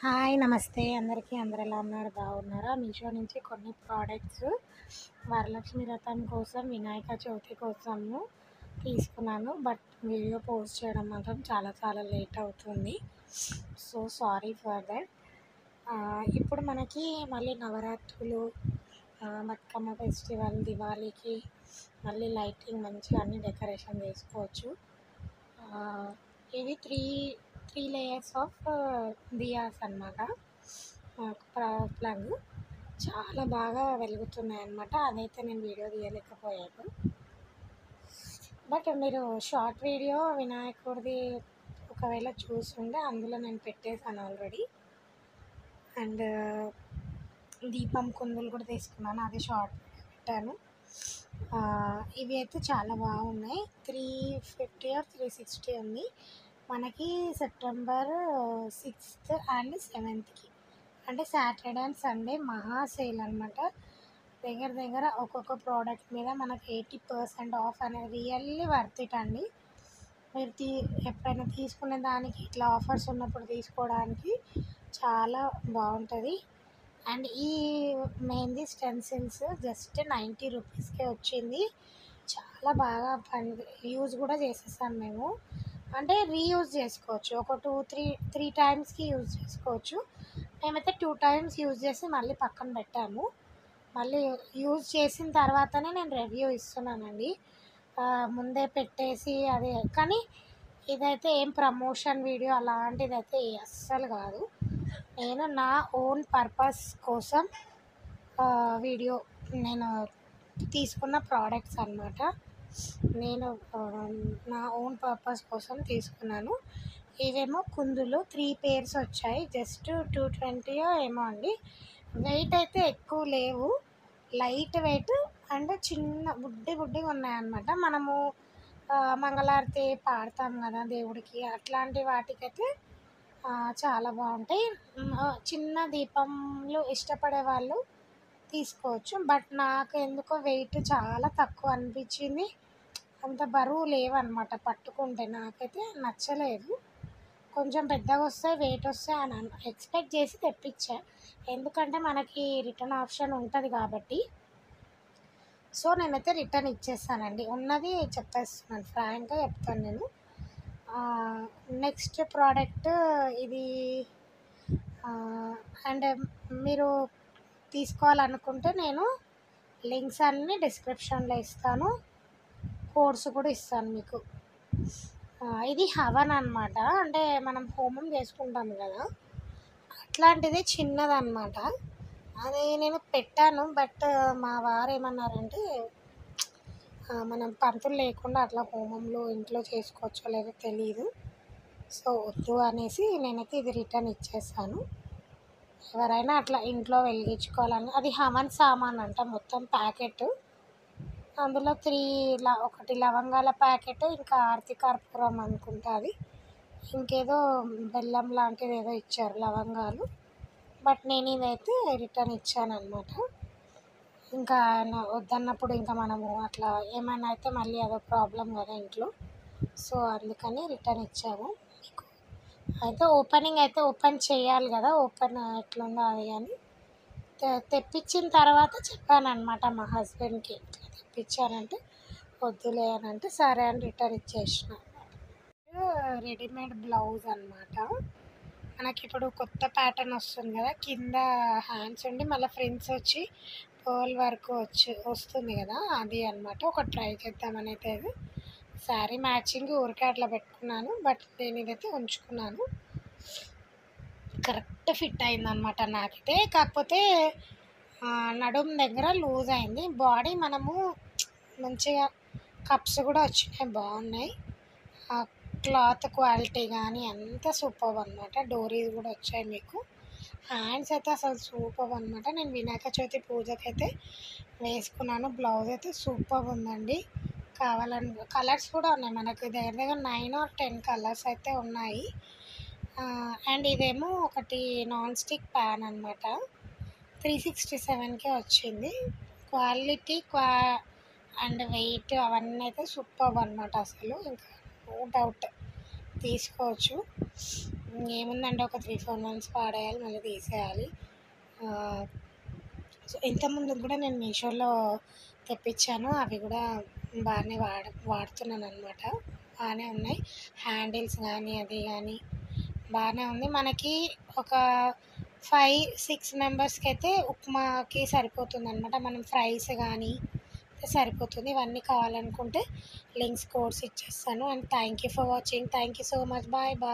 Hi నమస్తే అందరికీ. అందరు ఎలా ఉన్నారు? బాగున్నారా? మీషో నుంచి కొన్ని ప్రోడక్ట్స్ వరలక్ష్మి వ్రతం కోసం, వినాయక చవితి కోసము తీసుకున్నాను. బట్ వీడియో పోస్ట్ చేయడం మాత్రం చాలా చాలా లేట్ అవుతుంది. So sorry for that. ఇప్పుడు మనకి మళ్ళీ నవరాత్రులు, బతుకమ్మ ఫెస్టివల్, దివాళీకి మళ్ళీ లైటింగ్ మంచిగా అన్ని డెకరేషన్ చేసుకోవచ్చు. ఇవి త్రీ లేయర్స్ ఆఫ్ దియాస్ అన్నమాట. ప్లగ్ చాలా బాగా వెలుగుతున్నాయి అన్నమాట. అదైతే నేను వీడియో తీయలేకపోయాను. బట్ మీరు షార్ట్ వీడియో వినాయకుడిది ఒకవేళ చూసుంటే అందులో నేను పెట్టేశాను ఆల్రెడీ. అండ్ దీపం కుందులు కూడా తీసుకున్నాను, అది షార్ట్ పెట్టాను. ఇవి అయితే చాలా బాగున్నాయి. 350 ఆర్ 360 ఉంది. మనకి సెప్టెంబర్ 6th అండ్ 7th అంటే సాటర్డే అండ్ సండే మహా సేల్ అనమాట. దగ్గర దగ్గర ఒక్కొక్క ప్రోడక్ట్ మీద మనకి 80% ఆఫ్ అనేది రియల్లీ వర్త్ ఇట్ అండి. మీరు ఎప్పుడైనా తీసుకునే దానికి ఇట్లా ఆఫర్స్ ఉన్నప్పుడు తీసుకోవడానికి చాలా బాగుంటుంది. అండ్ ఈ మెహందీ స్టెన్సిల్స్ జస్ట్ 90 రూపీస్కే వచ్చింది. చాలా బాగా యూజ్ కూడా చేసేసాం మేము. అంటే రీయూజ్ చేసుకోవచ్చు, ఒక త్రీ టైమ్స్కి యూజ్ చేసుకోవచ్చు. మేమైతే 2 టైమ్స్ యూజ్ చేసి మళ్ళీ పక్కన పెట్టాము. మళ్ళీ యూజ్ చేసిన తర్వాతనే నేను రివ్యూ ఇస్తున్నానండి. ముందే పెట్టేసి అదే. కానీ ఇదైతే ఏం ప్రమోషన్ వీడియో అలాంటిది అయితే అస్సలు కాదు. నేను నా ఓన్ పర్పస్ కోసం వీడియో నేను తీసుకున్న ప్రోడక్ట్స్ అన్నమాట. నేను నా ఓన్ పర్పస్ కోసం తీసుకున్నాను. ఇవేమో కుందులు 3 పేర్స్ వచ్చాయి. జస్ట్ 220 ఏమో అండి. వెయిట్ అయితే ఎక్కువ లేవు, లైట్ వెయిట్ అండ్ చిన్న బుడ్డిగా ఉన్నాయన్నమాట. మనము మంగళారతి పాడతాం కదా దేవుడికి, అట్లాంటి వాటికైతే చాలా బాగుంటాయి. చిన్న దీపంలో ఇష్టపడే వాళ్ళు తీసుకోవచ్చు. బట్ నాకు ఎందుకో వెయిట్ చాలా తక్కువ అనిపించింది. అంత బరువు లేవన్నమాట, పట్టుకుంటే నాకైతే నచ్చలేదు. కొంచెం పెద్దగా వస్తాయి, వెయిట్ వస్తాయి అని ఎక్స్పెక్ట్ చేసి తెప్పించా. ఎందుకంటే మనకి రిటర్న్ ఆప్షన్ ఉంటుంది కాబట్టి. సో నేనైతే రిటర్న్ ఇచ్చేస్తానండి, ఉన్నది చెప్పేస్తున్నాను, ఫ్రాంక్గా చెప్తాను నేను. నెక్స్ట్ ప్రోడక్ట్ ఇది. అండ్ మీరు తీసుకోవాలనుకుంటే నేను లింక్స్ అన్నీ డిస్క్రిప్షన్లో ఇస్తాను, కోడ్స్ కూడా ఇస్తాను మీకు. ఇది హవన్ అనమాట. అంటే మనం హోమం చేసుకుంటాం కదా, అట్లాంటిది చిన్నదన్నమాట. అది నేను పెట్టాను. బట్ మా వారు ఏమన్నారంటే మనం పంతులు లేకుండా అట్లా హోమంలో ఇంట్లో చేసుకోవచ్చో లేదో తెలియదు, సో వద్దు అనేసి నేనైతే ఇది రిటర్న్ ఇచ్చేసాను. ఎవరైనా అట్లా ఇంట్లో వెలిగించుకోవాలని. అది హవన్ సామాన్ అంట, మొత్తం ప్యాకెట్. అందులో ఒకటి లవంగాల ప్యాకెట్, ఇంకా ఆర్తి కర్పూరం అనుకుంటా, అది ఇంకేదో బెల్లం లాంటిది ఏదో ఇచ్చారు, లవంగాలు. బట్ నేను ఇదైతే రిటర్న్ ఇచ్చాను అనమాట. ఇంకా వద్దన్నప్పుడు ఇంకా మనము అట్లా ఏమైనా అయితే మళ్ళీ అదో ప్రాబ్లం కదా ఇంట్లో. సో అందుకని రిటర్న్ ఇచ్చాము. మీకు అయితే ఓపెనింగ్ అయితే ఓపెన్ చేయాలి కదా, ఓపెన్ ఎట్లుందో అది అని తెప్పించిన తర్వాత చెప్పాను అనమాట మా హస్బెండ్కి, ఇట్లా తెప్పించానంటే వద్దులే అని అంటే సరే అని రిటర్న్ ఇచ్చేసిన. రెడీమేడ్ బ్లౌజ్ అనమాట. మనకి ఇప్పుడు కొత్త ప్యాటర్న్ వస్తుంది కదా, కింద హ్యాండ్స్ ఉండి మళ్ళీ ఫ్రిల్స్ వచ్చి పర్ల్ వర్క్ వస్తుంది కదా, అది అనమాట. ఒక ట్రై చేద్దామని అయితే అది శారీ మ్యాచింగ్ ఊరికే అట్లా పెట్టుకున్నాను. బట్ నేను ఇదైతే ఉంచుకున్నాను. కరెక్ట్ ఫిట్ అయిందనమాట నాకైతే. కాకపోతే నడుము దగ్గర లూజ్ అయింది. బాడీ మనము మంచిగా కప్స్ కూడా వచ్చినాయి, బాగున్నాయి. క్లాత్ క్వాలిటీ కానీ అంతా సూపర్ అనమాట. డోరీస్ కూడా వచ్చాయి మీకు. హ్యాండ్స్ అయితే అసలు సూపర్ అనమాట. నేను వినాయక చవితి పూజకైతే వేసుకున్నాను. బ్లౌజ్ అయితే సూపర్ ఉందండి. కలర్స్ కూడా ఉన్నాయి మనకు దగ్గర దగ్గర 9 or 10 కలర్స్ అయితే ఉన్నాయి. అండ్ ఇదేమో ఒకటి నాన్ స్టిక్ ప్యాన్ అనమాట. 367కే వచ్చింది. క్వాలిటీ అండ్ వెయిట్ అవన్నీ అయితే సూపర్ అనమాట. అసలు ఇంకా నో డౌట్ తీసుకోవచ్చు. ఏముందంటే ఒక 3-4 మంత్స్ వాడేయాలి, మళ్ళీ తీసేయాలి. సో ఇంతకుముందు కూడా నేను మీషోలో తెప్పించాను, అవి కూడా బాగానే వాడుతున్నాను అనమాట. బాగానే ఉన్నాయి, హ్యాండిల్స్ కానీ అది కానీ బాగానే ఉంది. మనకి ఒక 5-6 మెంబర్స్కి అయితే ఉప్మాకి సరిపోతుంది అనమాట. మనం ఫ్రైస్ కానీ సరిపోతుంది. ఇవన్నీ కావాలనుకుంటే లింక్స్ కోడ్స్ ఇచ్చేస్తాను. And thank you for watching. Thank you so much. Bye bye.